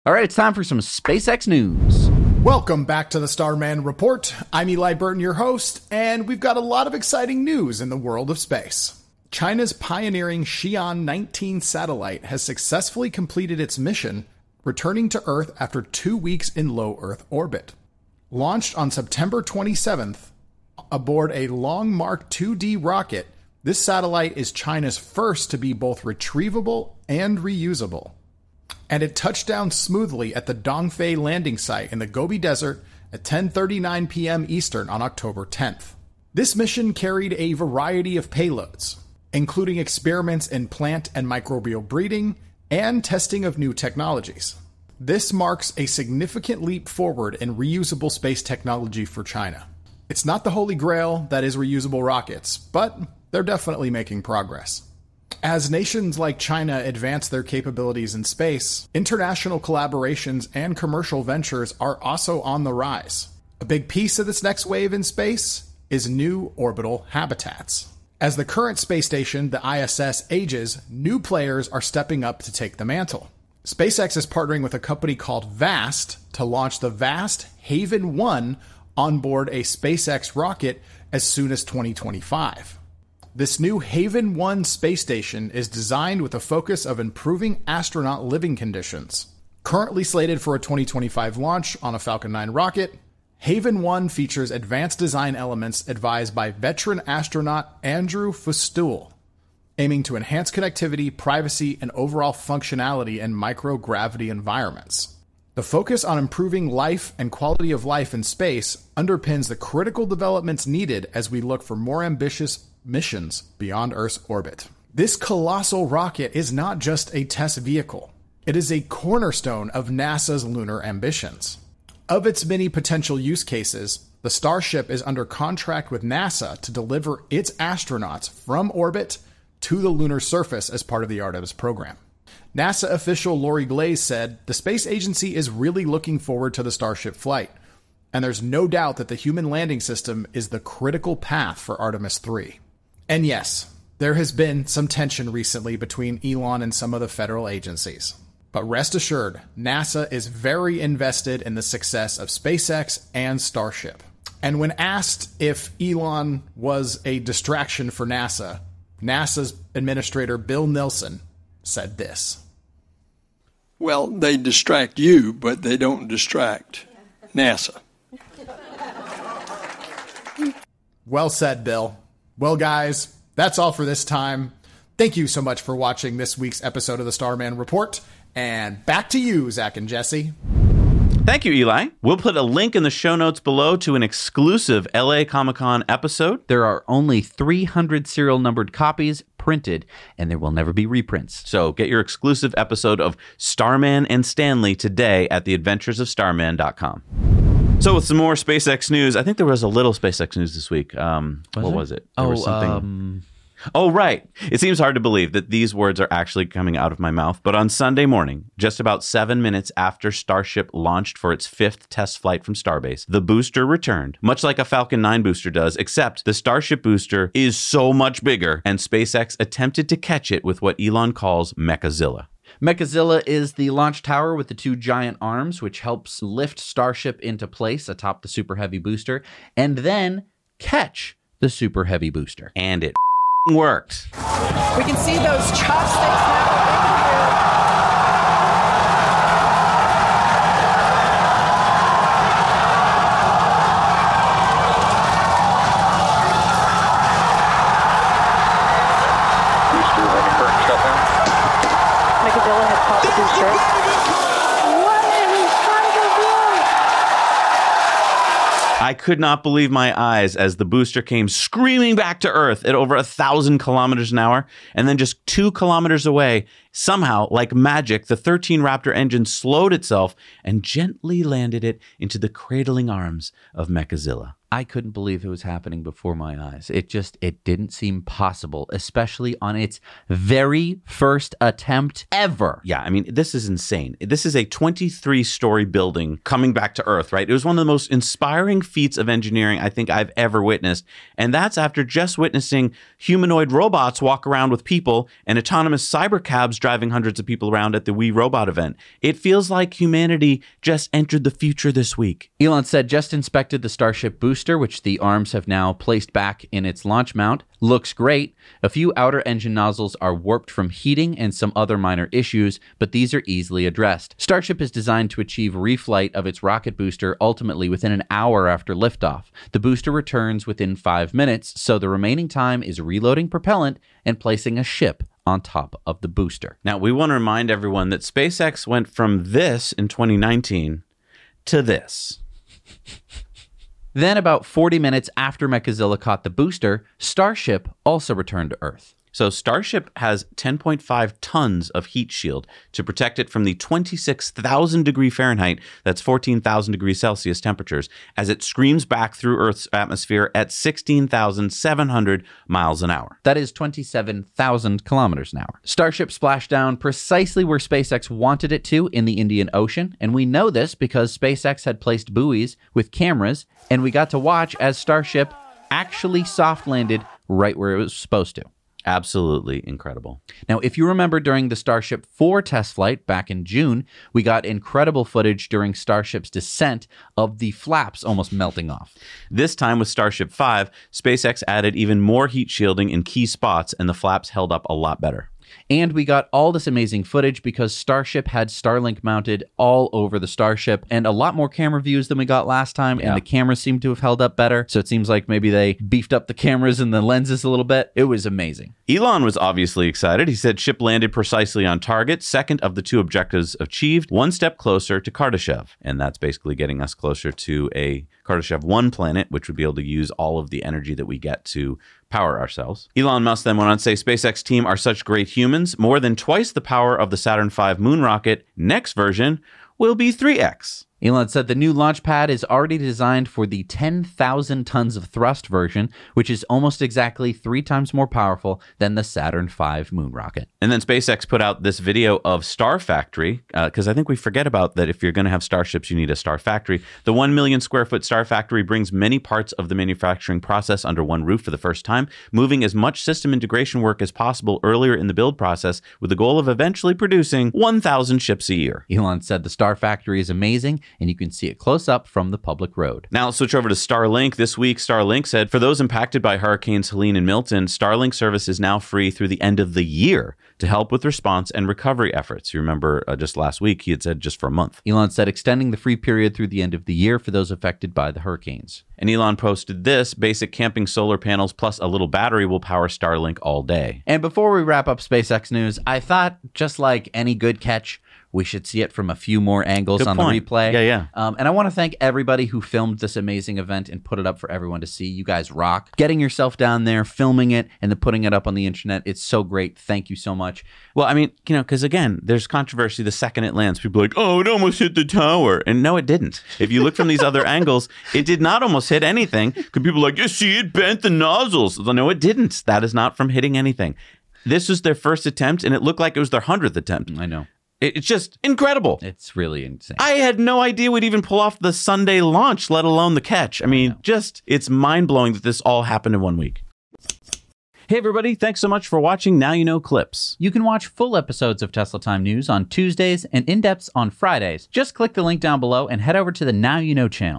All right, it's time for some SpaceX news. Welcome back to the Starman Report. I'm Eli Burton, your host, and we've got a lot of exciting news in the world of space. China's pioneering Xi'an 19 satellite has successfully completed its mission, returning to Earth after 2 weeks in low Earth orbit. Launched on September 27th aboard a Long Mark 2D rocket, this satellite is China's first to be both retrievable and reusable. And it touched down smoothly at the Dongfei landing site in the Gobi Desert at 10:39 p.m. Eastern on October 10th. This mission carried a variety of payloads, including experiments in plant and microbial breeding and testing of new technologies. This marks a significant leap forward in reusable space technology for China. It's not the holy grail that is reusable rockets, but they're definitely making progress. As nations like China advance their capabilities in space, international collaborations and commercial ventures are also on the rise. A big piece of this next wave in space is new orbital habitats. As the current space station, the ISS, ages, new players are stepping up to take the mantle. SpaceX is partnering with a company called VAST to launch the VAST Haven 1 onboard a SpaceX rocket as soon as 2025. This new Haven 1 space station is designed with a focus of improving astronaut living conditions. Currently slated for a 2025 launch on a Falcon 9 rocket, Haven 1 features advanced design elements advised by veteran astronaut Andrew Fustool, aiming to enhance connectivity, privacy, and overall functionality in microgravity environments. The focus on improving life and quality of life in space underpins the critical developments needed as we look for more ambitious missions beyond Earth's orbit. This colossal rocket is not just a test vehicle. It is a cornerstone of NASA's lunar ambitions. Of its many potential use cases, the Starship is under contract with NASA to deliver its astronauts from orbit to the lunar surface as part of the Artemis program. NASA official Lori Glaze said, "The space agency is really looking forward to the Starship flight, and there's no doubt that the human landing system is the critical path for Artemis 3. And yes, there has been some tension recently between Elon and some of the federal agencies. But rest assured, NASA is very invested in the success of SpaceX and Starship." And when asked if Elon was a distraction for NASA, NASA's administrator Bill Nelson said this. "Well, they distract you, but they don't distract NASA." Well said, Bill. Well, guys, that's all for this time. Thank you so much for watching this week's episode of the Starman Report. And back to you, Zach and Jesse. Thank you, Eli. We'll put a link in the show notes below to an exclusive LA Comic-Con episode. There are only 300 serial numbered copies printed, and there will never be reprints. So get your exclusive episode of Starman and Stanley today at theadventuresofstarman.com. So with some more SpaceX news, I think there was a little SpaceX news this week. What was it? There was something. Oh, right. It seems hard to believe that these words are actually coming out of my mouth, but on Sunday morning, just about 7 minutes after Starship launched for its 5th test flight from Starbase, the booster returned, much like a Falcon 9 booster does, except the Starship booster is so much bigger, and SpaceX attempted to catch it with what Elon calls Mechazilla. Mechazilla is the launch tower with the 2 giant arms, which helps lift Starship into place atop the Super Heavy booster, and then catch the Super Heavy booster. And it worked. We can see those chopsticks now. Mechazilla had caught the booster. I could not believe my eyes as the booster came screaming back to Earth at over 1,000 kilometers an hour, and then just 2 kilometers away, somehow, like magic, the 13 Raptor engine slowed itself and gently landed it into the cradling arms of Mechazilla. I couldn't believe it was happening before my eyes. It didn't seem possible, especially on its very first attempt ever. Yeah, I mean, this is insane. This is a 23-story building coming back to Earth, right? It was one of the most inspiring feats of engineering I think I've ever witnessed. And that's after just witnessing humanoid robots walk around with people and autonomous cyber cabs driving hundreds of people around at the We Robot event. It feels like humanity just entered the future this week. Elon said just inspected the Starship booster, which the arms have now placed back in its launch mount. Looks great. A few outer engine nozzles are warped from heating and some other minor issues, but these are easily addressed. Starship is designed to achieve reflight of its rocket booster ultimately within an hour after liftoff. The booster returns within 5 minutes, so the remaining time is reloading propellant and placing a ship on top of the booster. Now, we want to remind everyone that SpaceX went from this in 2019 to this. Then, about 40 minutes after Mechazilla caught the booster, Starship also returned to Earth. So Starship has 10.5 tons of heat shield to protect it from the 26,000 degree Fahrenheit, that's 14,000 degrees Celsius temperatures, as it screams back through Earth's atmosphere at 16,700 miles an hour. That is 27,000 kilometers an hour. Starship splashed down precisely where SpaceX wanted it to in the Indian Ocean, and we know this because SpaceX had placed buoys with cameras, and we got to watch as Starship actually soft landed right where it was supposed to. Absolutely incredible. Now, if you remember during the Starship 4 test flight back in June, we got incredible footage during Starship's descent of the flaps almost melting off. This time with Starship 5, SpaceX added even more heat shielding in key spots, and the flaps held up a lot better. And we got all this amazing footage because Starship had Starlink mounted all over the Starship and a lot more camera views than we got last time. Yeah. And the cameras seem to have held up better. So it seems like maybe they beefed up the cameras and the lenses a little bit. It was amazing. Elon was obviously excited. He said ship landed precisely on target, second of the 2 objectives achieved, one step closer to Kardashev. And that's basically getting us closer to a Kardashev 1 planet, which would be able to use all of the energy that we get to power ourselves. Elon Musk then went on to say, SpaceX team are such great humans, more than twice the power of the Saturn V moon rocket. Next version will be 3x. Elon said the new launch pad is already designed for the 10,000 tons of thrust version, which is almost exactly 3 times more powerful than the Saturn V moon rocket. And then SpaceX put out this video of Star Factory, because I think we forget about that if you're going to have starships, you need a Star Factory. The 1 million square foot Star Factory brings many parts of the manufacturing process under one roof for the first time, moving as much system integration work as possible earlier in the build process with the goal of eventually producing 1,000 ships a year. Elon said the Star Factory is amazing, and you can see it close up from the public road. Now let's switch over to Starlink. This week, Starlink said, for those impacted by Hurricanes Helene and Milton, Starlink service is now free through the end of the year to help with response and recovery efforts. You remember just last week, he had said just for a month. Elon said extending the free period through the end of the year for those affected by the hurricanes. And Elon posted this, basic camping solar panels plus a little battery will power Starlink all day. And before we wrap up SpaceX news, I thought, just like any good catch, we should see it from a few more angles Good on point. the replay. Yeah. And I want to thank everybody who filmed this amazing event and put it up for everyone to see. You guys rock. Getting yourself down there, filming it, and then putting it up on the internet. It's so great. Thank you so much. Well, I mean, because again, there's controversy the second it lands. People are like, oh, it almost hit the tower. And no, it didn't. If you look from these other angles, it did not almost hit anything. Because people are like, you see, it bent the nozzles. No, it didn't. That is not from hitting anything. This was their first attempt, and it looked like it was their 100th attempt. I know. It's just incredible. It's really insane. I had no idea we'd even pull off the Sunday launch, let alone the catch. I mean, it's mind-blowing that this all happened in 1 week. Hey, everybody. Thanks so much for watching Now You Know Clips. You can watch full episodes of Tesla Time News on Tuesdays and in-depths on Fridays. Just click the link down below and head over to the Now You Know channel.